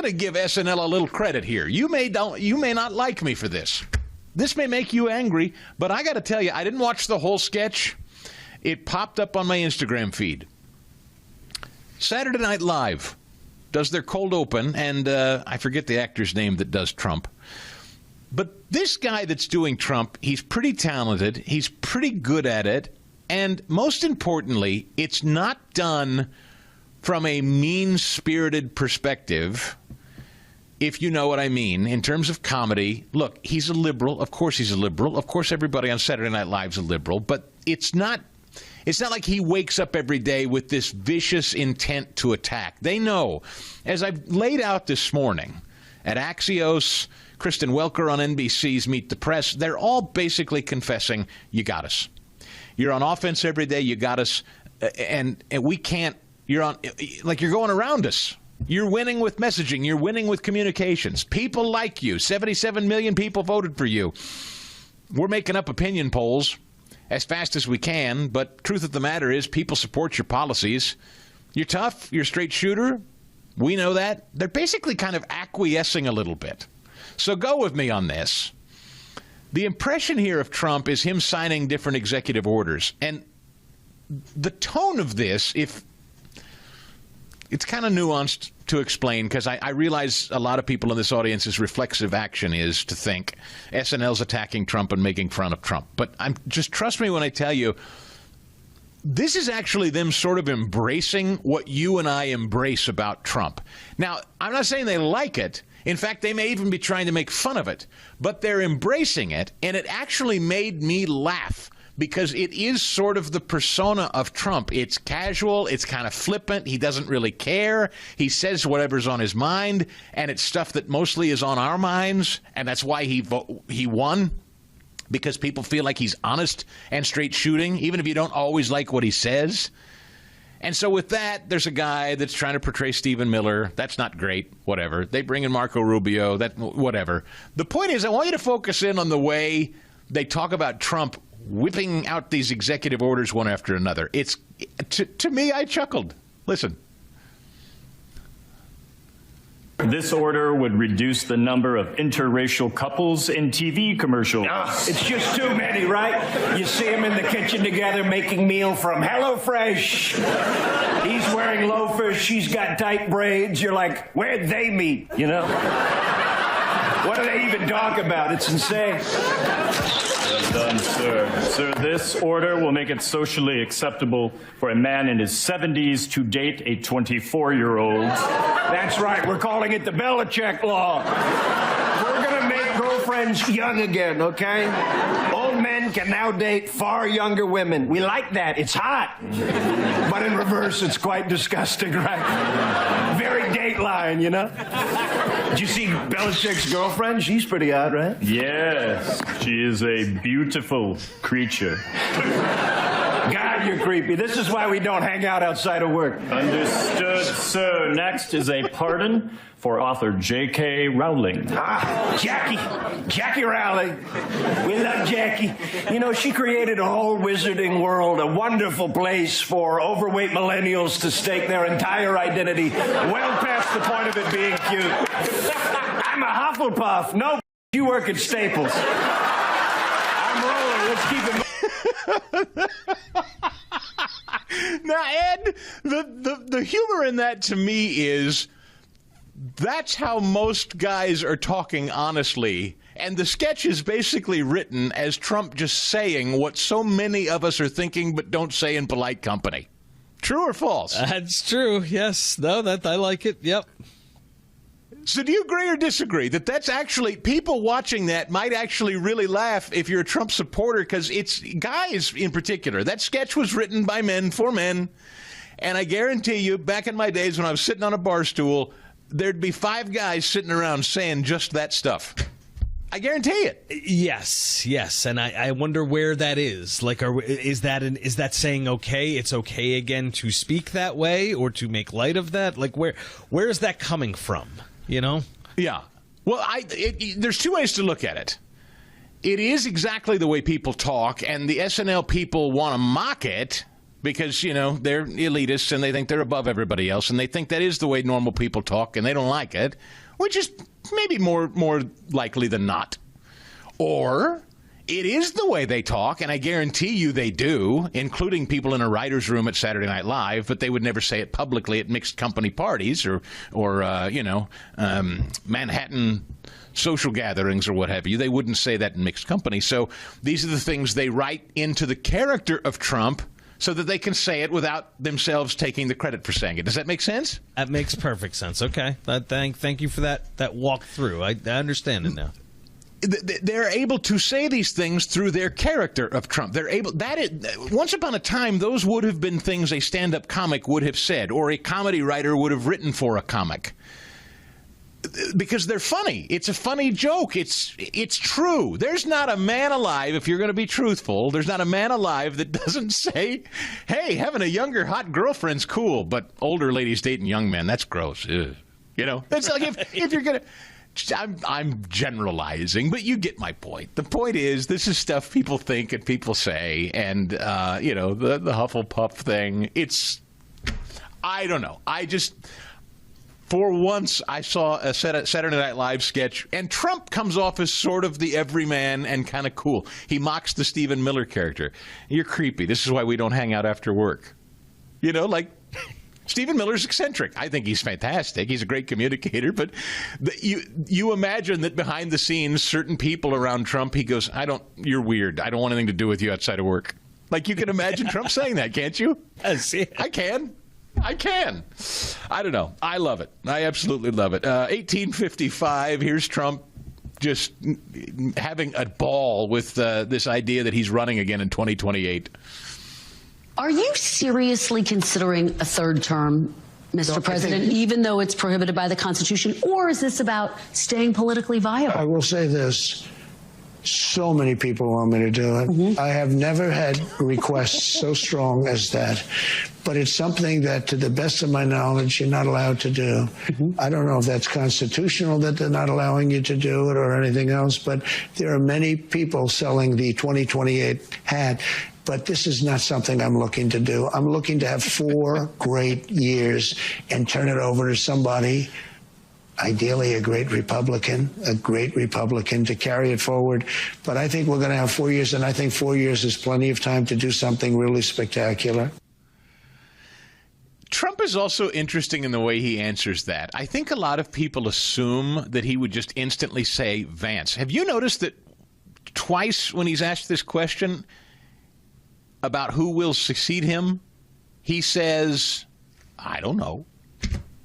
to give SNL a little credit here. You may not like me for this. This may make you angry, but I got to tell you, I didn't watch the whole sketch. It popped up on my Instagram feed. Saturday Night Live does their cold open, and I forget the actor's name that does Trump. But this guy that's doing Trump, he's pretty talented. He's pretty good at it. And most importantly, it's not done from a mean-spirited perspective, if you know what I mean, in terms of comedy. Look, he's a liberal. Of course he's a liberal. Of course everybody on Saturday Night Live's a liberal. But it's not like he wakes up every day with this vicious intent to attack. They know, as I've laid out this morning at Axios, Kristen Welker on NBC's Meet the Press, they're all basically confessing, you got us. You're on offense every day, you got us, and we can't, you're going around us. You're winning with messaging, you're winning with communications. People like you, 77 million people voted for you. We're making up opinion polls as fast as we can, but truth of the matter is people support your policies. You're tough, you're a straight shooter, we know that. They're basically kind of acquiescing a little bit. So go with me on this. The impression here of Trump is him signing different executive orders. And the tone of this, if it's kind of nuanced to explain, because I realize a lot of people in this audience's reflexive action is to think SNL's attacking Trump and making fun of Trump. But just trust me when I tell you, this is actually them sort of embracing what you and I embrace about Trump. Now, I'm not saying they like it. In fact, they may even be trying to make fun of it, but they're embracing it, and it actually made me laugh because it is sort of the persona of Trump. It's casual, it's kind of flippant, he doesn't really care, he says whatever's on his mind, and it's stuff that mostly is on our minds, and that's why he won, because people feel like he's honest and straight shooting, even if you don't always like what he says. And so with that, there's a guy that's trying to portray Stephen Miller. That's not great. Whatever. They bring in Marco Rubio. Whatever. The point is, I want you to focus in on the way they talk about Trump whipping out these executive orders one after another. It's to me, I chuckled. Listen. This order would reduce the number of interracial couples in TV commercials. It's just too many, right? You see them in the kitchen together making meal from HelloFresh. He's wearing loafers, she's got tight braids. You're like, where'd they meet, you know? What do they even talk about? It's insane. Well done, sir. Sir, this order will make it socially acceptable for a man in his 70s to date a 24-year-old. That's right. We're calling it the Belichick Law. We're going to make girlfriends young again, okay? Old men can now date far younger women. We like that. It's hot. But in reverse, it's quite disgusting, right? Very Dateline, you know? Did you see Belichick's girlfriend? She's pretty hot, right? Yes, she is a beautiful creature. God, you're creepy. This is why we don't hang out outside of work. Understood, sir. Next is a pardon for author J.K. Rowling. Jackie Rowling. We love Jackie. You know, she created a whole wizarding world, a wonderful place for overweight millennials to stake their entire identity, well past the point of it being cute. I'm a Hufflepuff. No, you work at Staples. I'm rolling. Let's keep it. Now, Ed, the humor in that to me is that's how most guys are talking honestly. And the sketch is basically written as Trump just saying what so many of us are thinking but don't say in polite company. True or false? That's true. Yes. No, that I like it. Yep. So do you agree or disagree that that's actually, people watching that might actually really laugh if you're a Trump supporter, because it's guys in particular. That sketch was written by men for men, and I guarantee you, back in my days when I was sitting on a bar stool, there'd be 5 guys sitting around saying just that stuff. I guarantee it. Yes, and I wonder where that is. Like, is that saying okay? It's okay again to speak that way or to make light of that? Like, where is that coming from? You know? Yeah. Well, there's 2 ways to look at it. It is exactly the way people talk, and the SNL people want to mock it because, they're elitists and they think they're above everybody else, and they think that is the way normal people talk, and they don't like it, which is maybe more likely than not. Or it is the way they talk, and I guarantee you they do, including people in a writer's room at Saturday Night Live, but they would never say it publicly at mixed company parties or Manhattan social gatherings or what have you. They wouldn't say that in mixed company. So these are the things they write into the character of Trump so that they can say it without themselves taking the credit for saying it. Does that make sense? That makes perfect sense. Okay. Thank you for that walk through. I understand it now. They're able to say these things through their character of Trump. They're able. Once upon a time, those would have been things a stand-up comic would have said, or a comedy writer would have written for a comic, because they're funny. It's a funny joke. It's true. There's not a man alive, if you're going to be truthful, there's not a man alive that doesn't say, "Hey, having a younger hot girlfriend's cool, but older ladies dating young men, that's gross." Ugh. It's like if you're going to. I'm generalizing, but you get my point. The point is, this is stuff people think and people say, and, the Hufflepuff thing, I don't know. For once, I saw a Saturday Night Live sketch, and Trump comes off as sort of the everyman and kind of cool. He mocks the Stephen Miller character. You're creepy. This is why we don't hang out after work. Stephen Miller's eccentric. I think he's fantastic. He's a great communicator. But you imagine that behind the scenes, certain people around Trump, he goes, you're weird. I don't want anything to do with you outside of work. Like, you can imagine Trump saying that, can't you? I can. I don't know. I love it. I absolutely love it. 1855, here's Trump just having a ball with this idea that he's running again in 2028. Are you seriously considering a third term, Mr. President, even though it's prohibited by the Constitution? Or is this about staying politically viable? I will say this. So many people want me to do it. Mm-hmm. I have never had requests so strong as that. But it's something that, to the best of my knowledge, you're not allowed to do. Mm-hmm. I don't know if that's constitutional that they're not allowing you to do it or anything else, but there are many people selling the 2028 hat. But this is not something I'm looking to do. I'm looking to have 4 great years and turn it over to somebody, ideally a great Republican to carry it forward. But I think we're going to have 4 years, and I think 4 years is plenty of time to do something really spectacular. Trump is also interesting in the way he answers that. I think a lot of people assume that he would just instantly say Vance. Have you noticed that twice when he's asked this question about who will succeed him, he says, I don't know.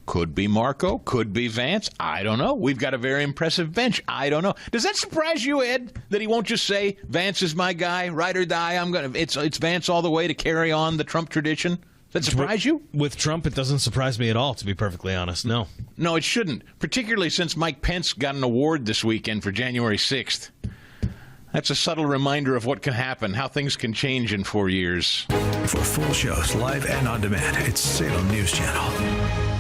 Could be Marco, could be Vance. I don't know. We've got a very impressive bench. I don't know. Does that surprise you, Ed, that he won't just say Vance is my guy, ride or die? It's Vance all the way to carry on the Trump tradition? Does that surprise you? With Trump, it doesn't surprise me at all, to be perfectly honest. No. No, it shouldn't, particularly since Mike Pence got an award this weekend for January 6th. That's a subtle reminder of what can happen, how things can change in 4 years. For full shows, live and on demand, it's Salem News Channel.